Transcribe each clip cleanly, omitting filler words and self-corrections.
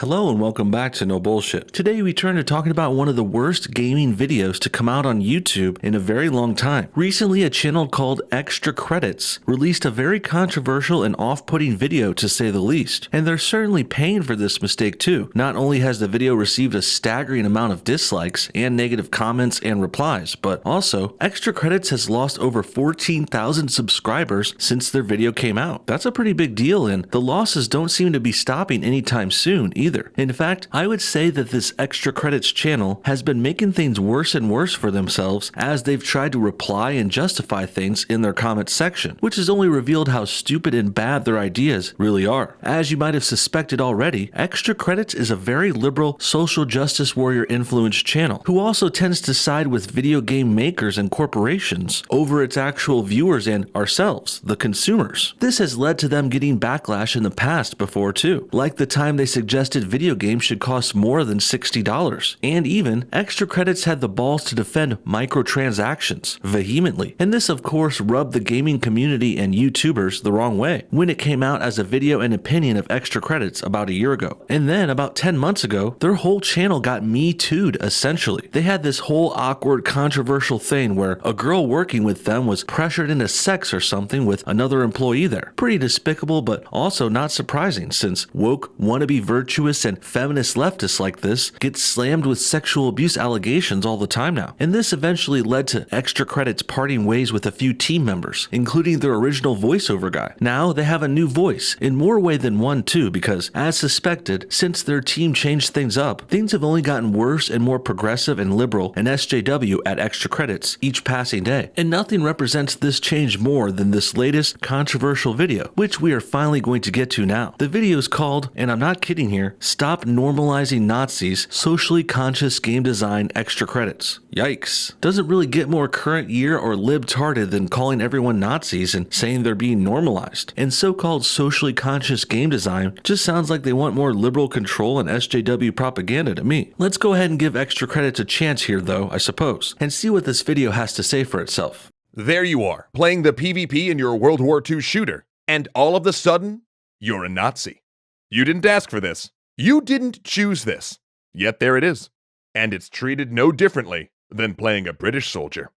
Hello and welcome back to No Bullshit. Today we turn to talking about one of the worst gaming videos to come out on YouTube in a very long time. Recently, a channel called Extra Credits released a very controversial and off-putting video to say the least. And they're certainly paying for this mistake too. Not only has the video received a staggering amount of dislikes and negative comments and replies, but also Extra Credits has lost over 14,000 subscribers since their video came out. That's a pretty big deal, and the losses don't seem to be stopping anytime soon either. In fact, I would say that this Extra Credits channel has been making things worse and worse for themselves as they've tried to reply and justify things in their comments section, which has only revealed how stupid and bad their ideas really are. As you might have suspected already, Extra Credits is a very liberal social justice warrior influenced channel who also tends to side with video game makers and corporations over its actual viewers and ourselves, the consumers. This has led to them getting backlash in the past before too, like the time they suggested video games should cost more than $60. And even Extra Credits had the balls to defend microtransactions vehemently. And this of course rubbed the gaming community and YouTubers the wrong way when it came out as a video and opinion of Extra Credits about a year ago. And then about 10 months ago, their whole channel got Me Too'd essentially. They had this whole awkward controversial thing where a girl working with them was pressured into sex or something with another employee there. Pretty despicable, but also not surprising since woke wannabe virtuous and feminist leftists like this get slammed with sexual abuse allegations all the time now. And this eventually led to Extra Credits parting ways with a few team members, including their original voiceover guy. Now they have a new voice, in more way than one too, because as suspected, since their team changed things up, things have only gotten worse and more progressive and liberal and SJW at Extra Credits each passing day. And nothing represents this change more than this latest controversial video, which we are finally going to get to now. The video is called, and I'm not kidding here, Stop Normalizing Nazis, Socially Conscious Game Design Extra Credits. Yikes. Doesn't really get more current year or libtarded than calling everyone Nazis and saying they're being normalized. And so-called socially conscious game design just sounds like they want more liberal control and SJW propaganda to me. Let's go ahead and give Extra Credits a chance here though, I suppose, and see what this video has to say for itself. There you are, playing the PvP in your World War II shooter, and all of a sudden, you're a Nazi. You didn't ask for this. You didn't choose this. Yet there it is. And it's treated no differently than playing a British soldier.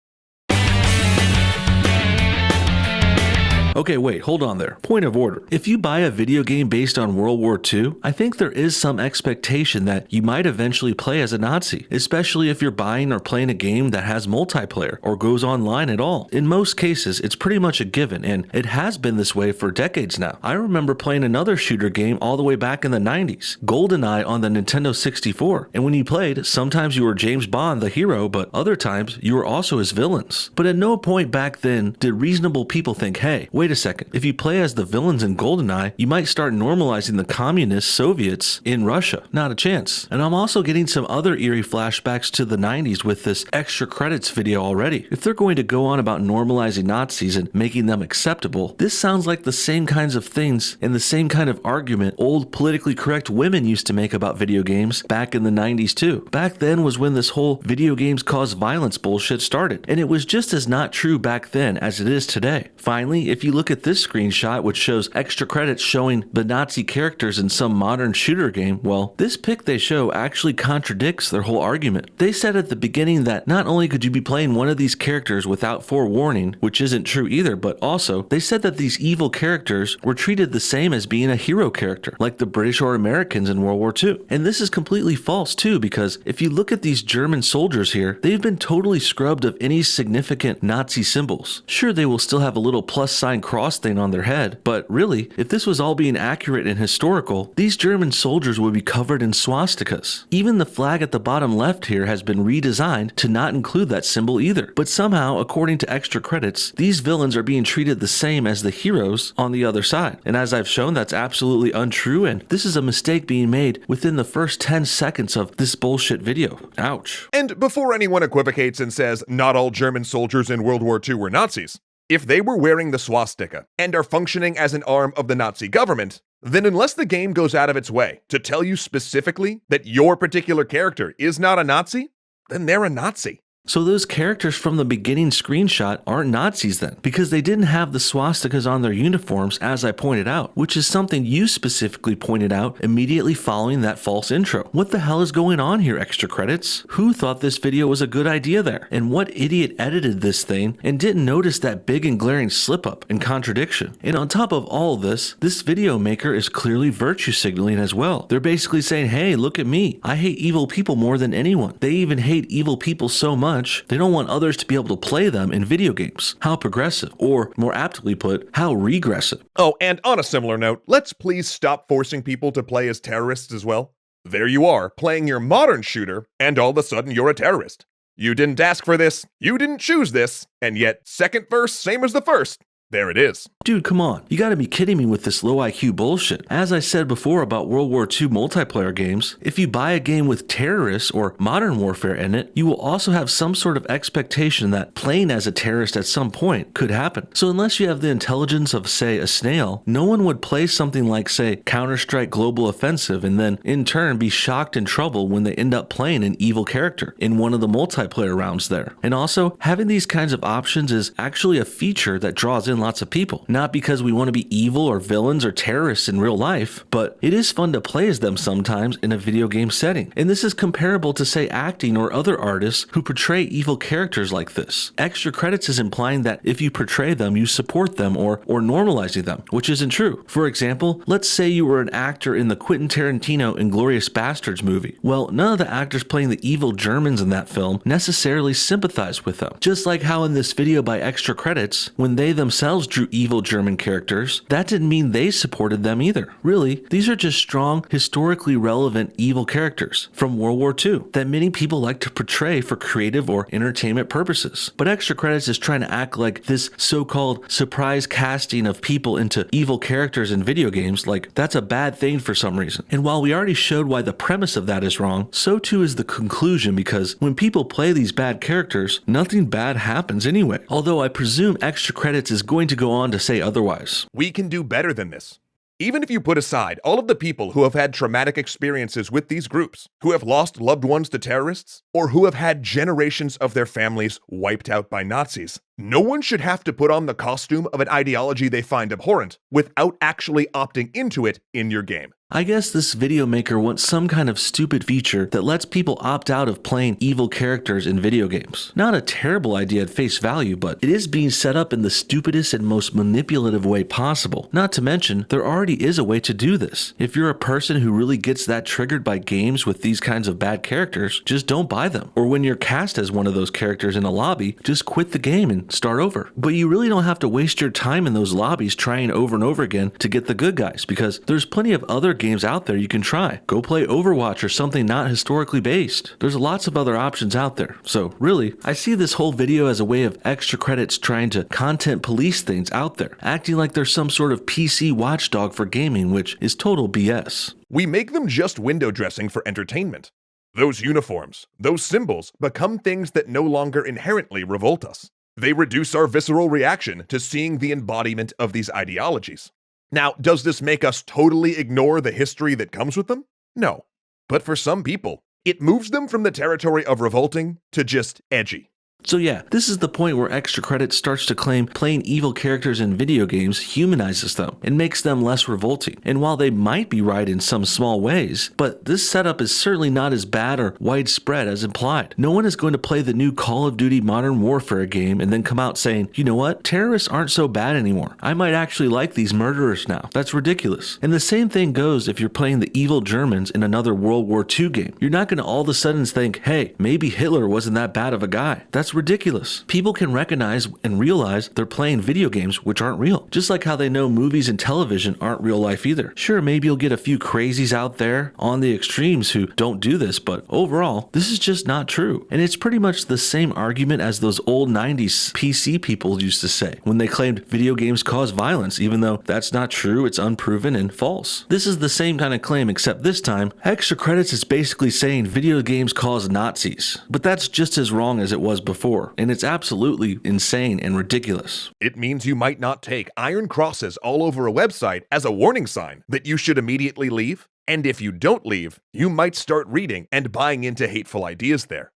Okay, wait, hold on there. Point of order. If you buy a video game based on World War II, I think there is some expectation that you might eventually play as a Nazi, especially if you're buying or playing a game that has multiplayer or goes online at all. In most cases, it's pretty much a given, and it has been this way for decades now. I remember playing another shooter game all the way back in the 90s, GoldenEye on the Nintendo 64, and when you played, sometimes you were James Bond, the hero, but other times you were also his villains. But at no point back then did reasonable people think, hey, wait a second, if you play as the villains in GoldenEye, you might start normalizing the communist Soviets in Russia. Not a chance. And I'm also getting some other eerie flashbacks to the 90s with this Extra Credits video already. If they're going to go on about normalizing Nazis and making them acceptable, this sounds like the same kinds of things and the same kind of argument old politically correct women used to make about video games back in the 90s too. Back then was when this whole video games cause violence bullshit started, and it was just as not true back then as it is today. Finally, if you look at this screenshot which shows Extra Credits showing the Nazi characters in some modern shooter game, well, this pic they show actually contradicts their whole argument. They said at the beginning that not only could you be playing one of these characters without forewarning, which isn't true either, but also they said that these evil characters were treated the same as being a hero character, like the British or Americans in World War II. And this is completely false too, because if you look at these German soldiers here, they've been totally scrubbed of any significant Nazi symbols. Sure, they will still have a little plus sign cross thing on their head, but really, if this was all being accurate and historical, these German soldiers would be covered in swastikas. Even the flag at the bottom left here has been redesigned to not include that symbol either. But somehow, according to Extra Credits, these villains are being treated the same as the heroes on the other side. And as I've shown, that's absolutely untrue, and this is a mistake being made within the first 10 seconds of this bullshit video. Ouch. And before anyone equivocates and says not all German soldiers in World War II were Nazis, if they were wearing the swastika and are functioning as an arm of the Nazi government, then unless the game goes out of its way to tell you specifically that your particular character is not a Nazi, then they're a Nazi. So those characters from the beginning screenshot aren't Nazis then, because they didn't have the swastikas on their uniforms as I pointed out, which is something you specifically pointed out immediately following that false intro. What the hell is going on here, Extra Credits? Who thought this video was a good idea there? And what idiot edited this thing and didn't notice that big and glaring slip up and contradiction? And on top of all this video maker is clearly virtue signaling as well. They're basically saying, hey, look at me. I hate evil people more than anyone. They even hate evil people so much they don't want others to be able to play them in video games. How progressive, or more aptly put, how regressive. Oh, and on a similar note, let's please stop forcing people to play as terrorists as well. There you are, playing your modern shooter, and all of a sudden you're a terrorist. You didn't ask for this, you didn't choose this, and yet second verse, same as the first. There it is. Dude, come on. You gotta be kidding me with this low IQ bullshit. As I said before about World War II multiplayer games, if you buy a game with terrorists or modern warfare in it, you will also have some sort of expectation that playing as a terrorist at some point could happen. So unless you have the intelligence of, say, a snail, no one would play something like, say, Counter-Strike Global Offensive and then, in turn, be shocked and troubled when they end up playing an evil character in one of the multiplayer rounds there. And also, having these kinds of options is actually a feature that draws in lots of people. Not because we want to be evil or villains or terrorists in real life, but it is fun to play as them sometimes in a video game setting. And this is comparable to, say, acting or other artists who portray evil characters like this. Extra Credits is implying that if you portray them, you support them or normalizing them, which isn't true. For example, let's say you were an actor in the Quentin Tarantino Inglourious Basterds movie. Well, none of the actors playing the evil Germans in that film necessarily sympathize with them. Just like how in this video by Extra Credits, when they themselves drew evil German characters, that didn't mean they supported them either. Really, these are just strong, historically relevant evil characters from World War II that many people like to portray for creative or entertainment purposes. But Extra Credits is trying to act like this so-called surprise casting of people into evil characters in video games, like that's a bad thing for some reason. And while we already showed why the premise of that is wrong, so too is the conclusion, because when people play these bad characters, nothing bad happens anyway. Although I presume Extra Credits is going to go on to say otherwise. We can do better than this. Even if you put aside all of the people who have had traumatic experiences with these groups, who have lost loved ones to terrorists, or who have had generations of their families wiped out by Nazis, no one should have to put on the costume of an ideology they find abhorrent without actually opting into it in your game. I guess this video maker wants some kind of stupid feature that lets people opt out of playing evil characters in video games. Not a terrible idea at face value, but it is being set up in the stupidest and most manipulative way possible. Not to mention, there already is a way to do this. If you're a person who really gets that triggered by games with these kinds of bad characters, just don't buy them. Or when you're cast as one of those characters in a lobby, just quit the game and start over. But you really don't have to waste your time in those lobbies trying over and over again to get the good guys, because there's plenty of other games out there you can try. Go play Overwatch or something not historically based. There's lots of other options out there. So really, I see this whole video as a way of Extra Credits trying to content police things out there, acting like they're some sort of PC watchdog for gaming, which is total BS. We make them just window dressing for entertainment. Those uniforms, those symbols, become things that no longer inherently revolt us. They reduce our visceral reaction to seeing the embodiment of these ideologies. Now, does this make us totally ignore the history that comes with them? No. But for some people, it moves them from the territory of revolting to just edgy. So yeah, this is the point where Extra Credits starts to claim playing evil characters in video games humanizes them and makes them less revolting. And while they might be right in some small ways, but this setup is certainly not as bad or widespread as implied. No one is going to play the new Call of Duty Modern Warfare game and then come out saying, you know what, terrorists aren't so bad anymore. I might actually like these murderers now. That's ridiculous. And the same thing goes if you're playing the evil Germans in another World War II game. You're not going to all of a sudden think, hey, maybe Hitler wasn't that bad of a guy. That's ridiculous. People can recognize and realize they're playing video games which aren't real. Just like how they know movies and television aren't real life either. Sure, maybe you'll get a few crazies out there on the extremes who don't do this, but overall, this is just not true. And it's pretty much the same argument as those old 90s PC people used to say when they claimed video games cause violence, even though that's not true, it's unproven and false. This is the same kind of claim, except this time, Extra Credits is basically saying video games cause Nazis. But that's just as wrong as it was before. And it's absolutely insane and ridiculous. It means you might not take iron crosses all over a website as a warning sign that you should immediately leave. And if you don't leave, you might start reading and buying into hateful ideas there.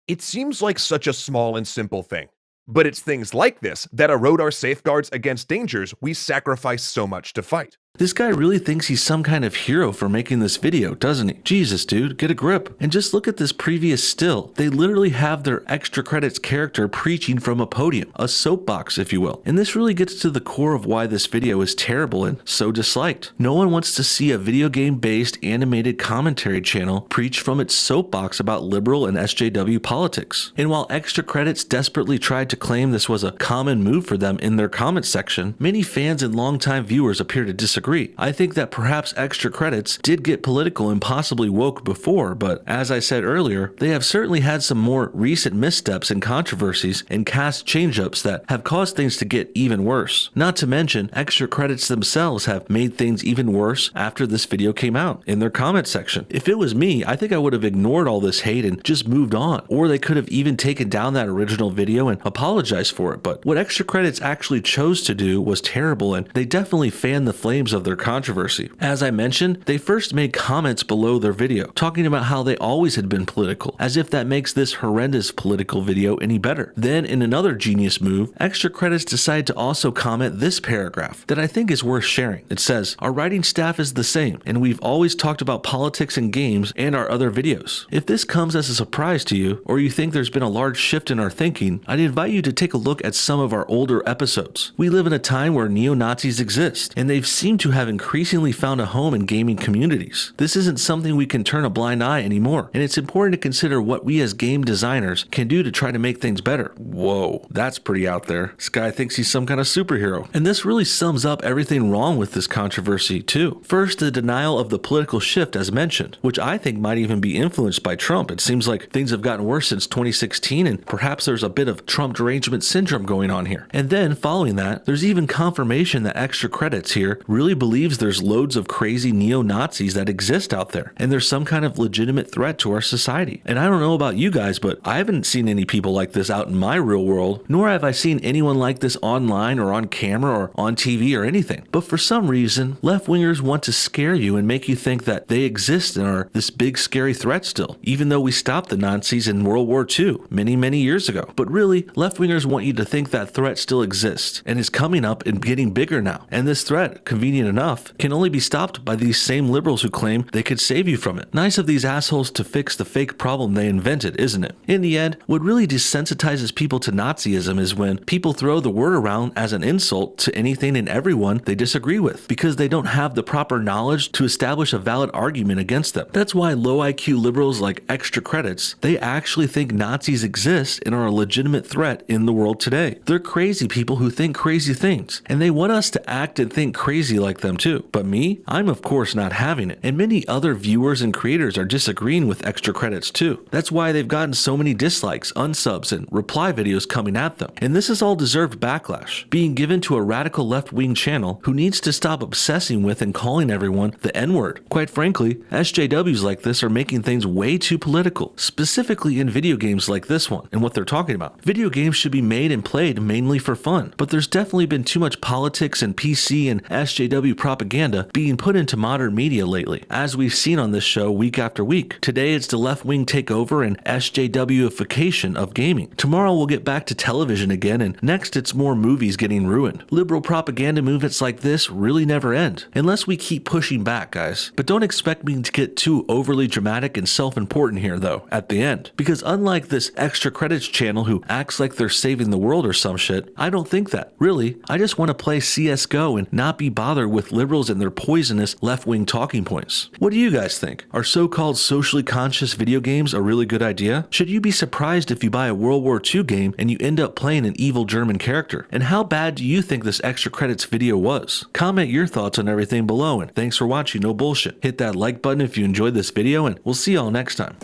It seems like such a small and simple thing. But it's things like this that erode our safeguards against dangers we sacrifice so much to fight. This guy really thinks he's some kind of hero for making this video, doesn't he? Jesus, dude, get a grip. And just look at this previous still. They literally have their extra credits character preaching from a podium, a soapbox, if you will. And this really gets to the core of why this video is terrible and so disliked. No one wants to see a video game-based animated commentary channel preach from its soapbox about liberal and SJW politics. And while extra credits desperately tried to claim this was a common move for them in their comment section, many fans and longtime viewers appear to disagree. I think that perhaps extra credits did get political and possibly woke before, but as I said earlier, they have certainly had some more recent missteps and controversies and cast change-ups that have caused things to get even worse. Not to mention, extra credits themselves have made things even worse after this video came out in their comment section. If it was me, I think I would have ignored all this hate and just moved on, or they could have even taken down that original video and apologized for it. But what extra credits actually chose to do was terrible, and they definitely fanned the flames of their controversy. As I mentioned, they first made comments below their video talking about how they always had been political, as if that makes this horrendous political video any better. Then in another genius move, extra credits decided to also comment this paragraph that I think is worth sharing. It says, "Our writing staff is the same, and we've always talked about politics and games and our other videos. If this comes as a surprise to you, or you think there's been a large shift in our thinking, I'd invite you to take a look at some of our older episodes. We live in a time where neo-Nazis exist, and they've seemed to have increasingly found a home in gaming communities. This isn't something we can turn a blind eye anymore, and it's important to consider what we as game designers can do to try to make things better." Whoa, that's pretty out there. This guy thinks he's some kind of superhero. And this really sums up everything wrong with this controversy too. First, the denial of the political shift as mentioned, which I think might even be influenced by Trump. It seems like things have gotten worse since 2016, and perhaps there's a bit of Trump derangement syndrome going on here. And then following that, there's even confirmation that extra credits here really believes there's loads of crazy neo-Nazis that exist out there, and there's some kind of legitimate threat to our society. And I don't know about you guys, but I haven't seen any people like this out in my real world, nor have I seen anyone like this online or on camera or on TV or anything. But for some reason, left-wingers want to scare you and make you think that they exist and are this big scary threat still, even though we stopped the Nazis in World War II many years ago. But really, left-wingers want you to think that threat still exists and is coming up and getting bigger now. And this threat, convenient enough, can only be stopped by these same liberals who claim they could save you from it. Nice of these assholes to fix the fake problem they invented, isn't it? In the end, what really desensitizes people to Nazism is when people throw the word around as an insult to anything and everyone they disagree with, because they don't have the proper knowledge to establish a valid argument against them. That's why low IQ liberals like extra credits, they actually think Nazis exist and are a legitimate threat in the world today. They're crazy people who think crazy things, and they want us to act and think crazy like them too. But me, I'm of course not having it, and many other viewers and creators are disagreeing with extra credits too. That's why they've gotten so many dislikes, unsubs, and reply videos coming at them. And this is all deserved backlash, being given to a radical left-wing channel who needs to stop obsessing with and calling everyone the N-word. Quite frankly, SJWs like this are making things way too political, specifically in video games like this one and what they're talking about. Video games should be made and played mainly for fun, but there's definitely been too much politics and PC and SJW propaganda being put into modern media lately, as we've seen on this show week after week. Today it's the left-wing takeover and SJWification of gaming. Tomorrow we'll get back to television again, and next it's more movies getting ruined. Liberal propaganda movements like this really never end, unless we keep pushing back, guys. But don't expect me to get too overly dramatic and self-important here though, at the end. Because unlike this extra credits channel who acts like they're saving the world or some shit, I don't think that. Really, I just want to play CSGO and not be bothered with liberals and their poisonous left-wing talking points. What do you guys think? Are so-called socially conscious video games a really good idea? Should you be surprised if you buy a World War II game and you end up playing an evil German character? And how bad do you think this extra credits video was? Comment your thoughts on everything below, and thanks for watching No Bullshit. Hit that like button if you enjoyed this video, and we'll see y'all next time.